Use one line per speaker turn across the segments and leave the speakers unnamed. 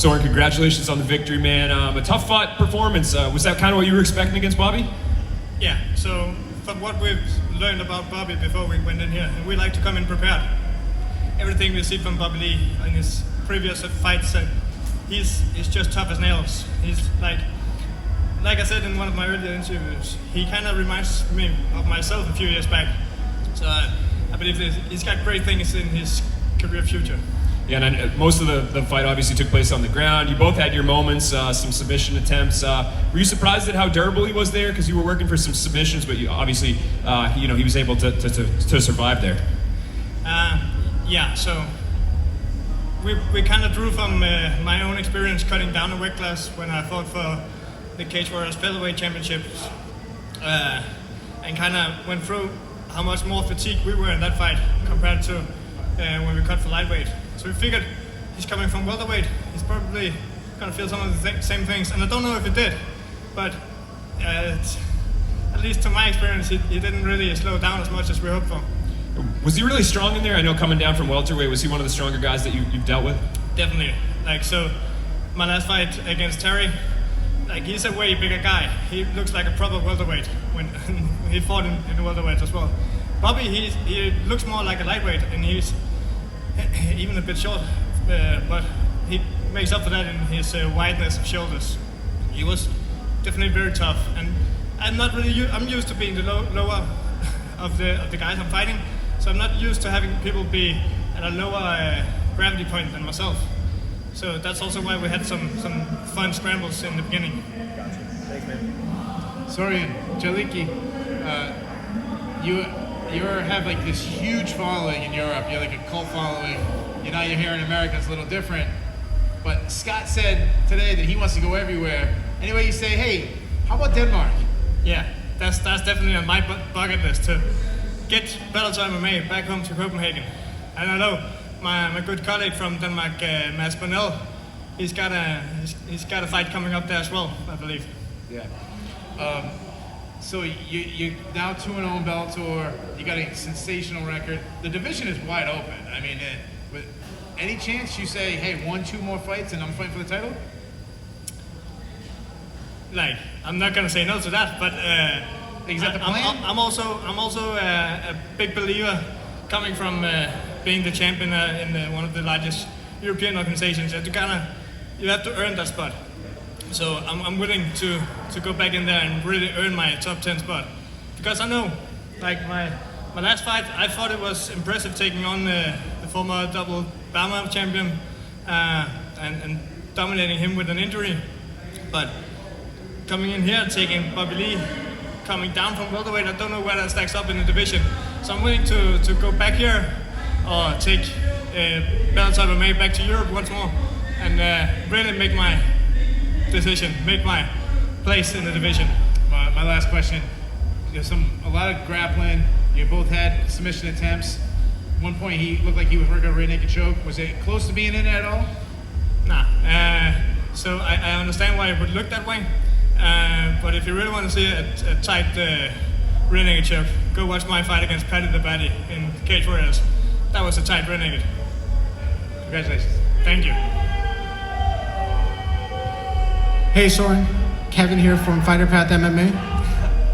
Soren, congratulations on the victory, man. A tough fought performance. Was that kind of what you were expecting against Bobby?
Yeah, so from what we've learned about Bobby before we went in here, we like to come in prepared. Everything we see from Bobby Lee in his previous fights, he's just tough as nails. He's like I said in one of my earlier interviews, he kind of reminds me of myself a few years back. So I believe he's got great things in his career future.
Yeah, and most of the fight obviously took place on the ground. You both had your moments, some submission attempts. Were you surprised at how durable he was there? Because you were working for some submissions, but you obviously, he was able to survive there.
Yeah, so we kind of drew from my own experience cutting down a weight class when I fought for the Cage Warriors Featherweight Championships, and kind of went through how much more fatigued we were in that fight compared to when we cut for lightweight. So we figured he's coming from welterweight, he's probably going to feel some of the same things. And I don't know if he did, but at least to my experience, he didn't really slow down as much as we hoped for.
Was he really strong in there? I know coming down from welterweight, was he one of the stronger guys that you've dealt with?
Definitely. So my last fight against Terry, he's a way bigger guy. He looks like a proper welterweight when he fought in the welterweight as well. Bobby, he looks more like a lightweight, and he's even a bit short, but he makes up for that in his wideness of shoulders. He was definitely very tough, and I'm used to being the lower of the guys I'm fighting, so I'm not used to having people be at a lower gravity point than myself. So that's also why we had some fun scrambles in the beginning.
Gotcha. Thanks, man.
Soren, Jaliki, you have like this huge following in Europe. You're like a cult following. You're here in America, it's a little different. But Scott said today that he wants to go everywhere. Anyway, you say, hey, how about Denmark?
Yeah, that's definitely on my bucket list to get Bellator MMA back home to Copenhagen. And I know my good colleague from Denmark, Mads Bonnell, he's got a fight coming up there as well, I believe.
Yeah. So you're now 2-0 in Bellator. You got a sensational record. The division is wide open. I mean, with any chance you say, hey, 1-2 more fights and I'm fighting for the title?
I'm not gonna say no to that, but
is that the plan?
I'm also a big believer, coming from being the champion in one of the largest European organizations. You have to earn that spot. So I'm willing to go back in there and really earn my top 10 spot, because I know, my last fight, I thought it was impressive taking on the former double Bama champion and dominating him with an injury, but coming in here, taking Bobby Lee, coming down from welterweight, I don't know where that stacks up in the division. So I'm willing to go back here or take Bellator MMA back to Europe once more and really make my decision, make my place in the division.
My last question, there's a lot of grappling. You both had submission attempts. At one point he looked like he was working a rear naked choke. Was it close to being in it at all?
Nah, so I understand why it would look that way. But if you really want to see a tight rear naked choke, go watch my fight against Paddy the Batty in Cage Warriors. That was a tight rear naked.
Congratulations.
Thank you.
Hey Soren, Kevin here from Fighter Path MMA.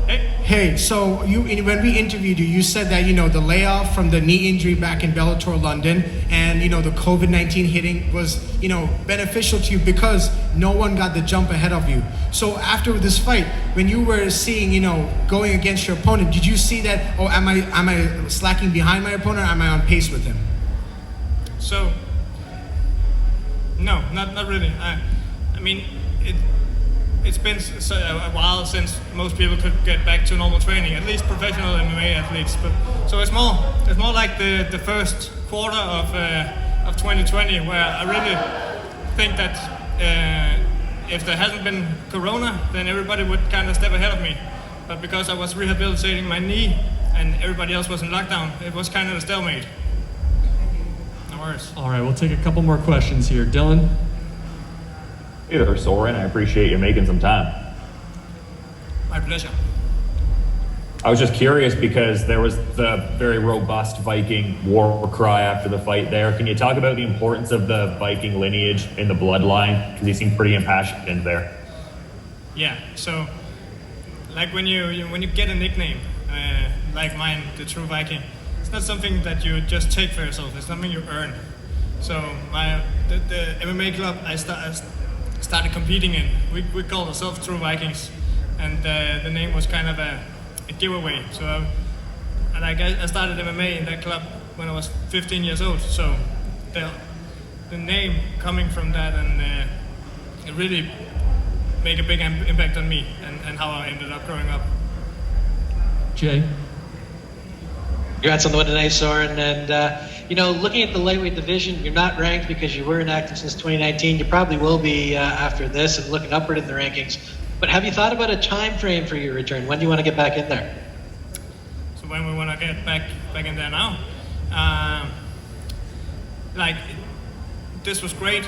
Hey.
Hey, so when we interviewed you, you said that the layoff from the knee injury back in Bellator London and the COVID-19 hitting was beneficial to you because no one got the jump ahead of you. So after this fight, when you were seeing going against your opponent, did you see that? Oh, am I slacking behind my opponent? Or am I on pace with him?
So no, not really. I mean, it's been a while since most people could get back to normal training, at least professional MMA athletes. But so it's more like the first quarter of 2020, where I really think that if there hasn't been Corona, then everybody would kind of step ahead of me. But because I was rehabilitating my knee and everybody else was in lockdown, it was kind of a stalemate. No worries.
All right, we'll take a couple more questions here. Dylan?
Hey there, Soren. I appreciate you making some time.
My pleasure.
I was just curious because there was the very robust Viking war cry after the fight there. Can you talk about the importance of the Viking lineage in the bloodline? Because he seemed pretty impassioned there.
Yeah, so like when you get a nickname like mine, the True Viking, it's not something that you just take for yourself. It's something you earn. So the MMA club I started competing in, we called ourselves True Vikings, and the name was kind of a giveaway. So I started MMA in that club when I was 15 years old. So the name coming from that, and it really made a big impact on me and how I ended up growing up.
Jay?
Congrats on the win tonight, Soren. And, looking at the lightweight division, you're not ranked because you weren't active since 2019. You probably will be after this and looking upward in the rankings. But have you thought about a time frame for your return? When do you want to get back in there?
So when we want to get back in there now? This was great.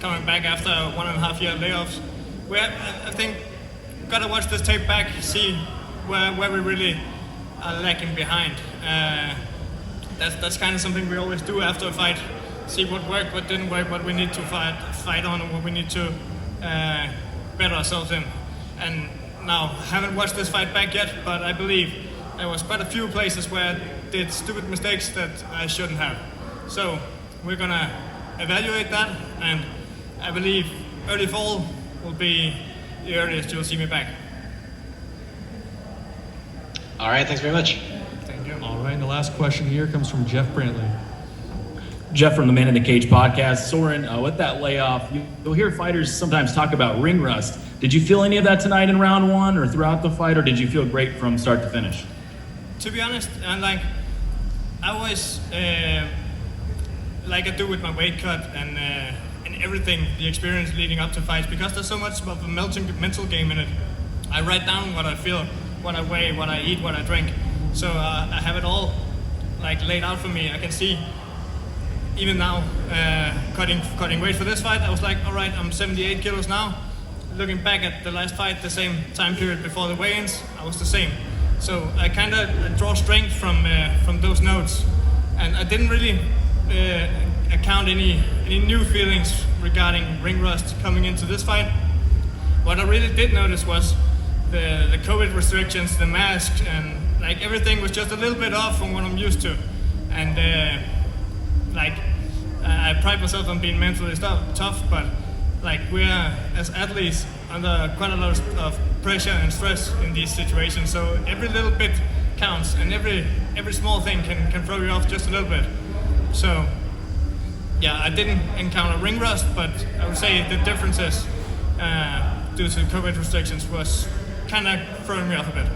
Coming back after 1.5 year layoffs. I think got to watch this tape back, see where we really are lacking behind. That's kind of something we always do after a fight. See what worked, what didn't work, what we need to fight on, and what we need to better ourselves in. And now, haven't watched this fight back yet, but I believe there was quite a few places where I did stupid mistakes that I shouldn't have. So we're gonna evaluate that, and I believe early fall will be the earliest you'll see me back.
All right, thanks very much.
Thank you.
All right, and the last question here comes from Jeff Brantley.
Jeff from the Man in the Cage podcast. Soren, with that layoff, you'll hear fighters sometimes talk about ring rust. Did you feel any of that tonight in round one or throughout the fight, or did you feel great from start to finish?
To be honest, I always, like I do with my weight cut and everything, the experience leading up to fights, because there's so much of a mental game in it. I write down what I feel, what I weigh, what I eat, what I drink. So I have it all laid out for me. I can see. Even now, cutting weight for this fight, I was like, all right, I'm 78 kilos now. Looking back at the last fight, the same time period before the weigh-ins, I was the same. So I kind of draw strength from those notes, and I didn't really account any new feelings regarding ring rust coming into this fight. What I really did notice was the COVID restrictions, the mask, and everything was just a little bit off from what I'm used to, and. I pride myself on being mentally tough, but we're as athletes under quite a lot of pressure and stress in these situations. So every little bit counts, and every small thing can throw you off just a little bit. So yeah, I didn't encounter ring rust, but I would say the differences due to COVID restrictions was kind of throwing me off a bit.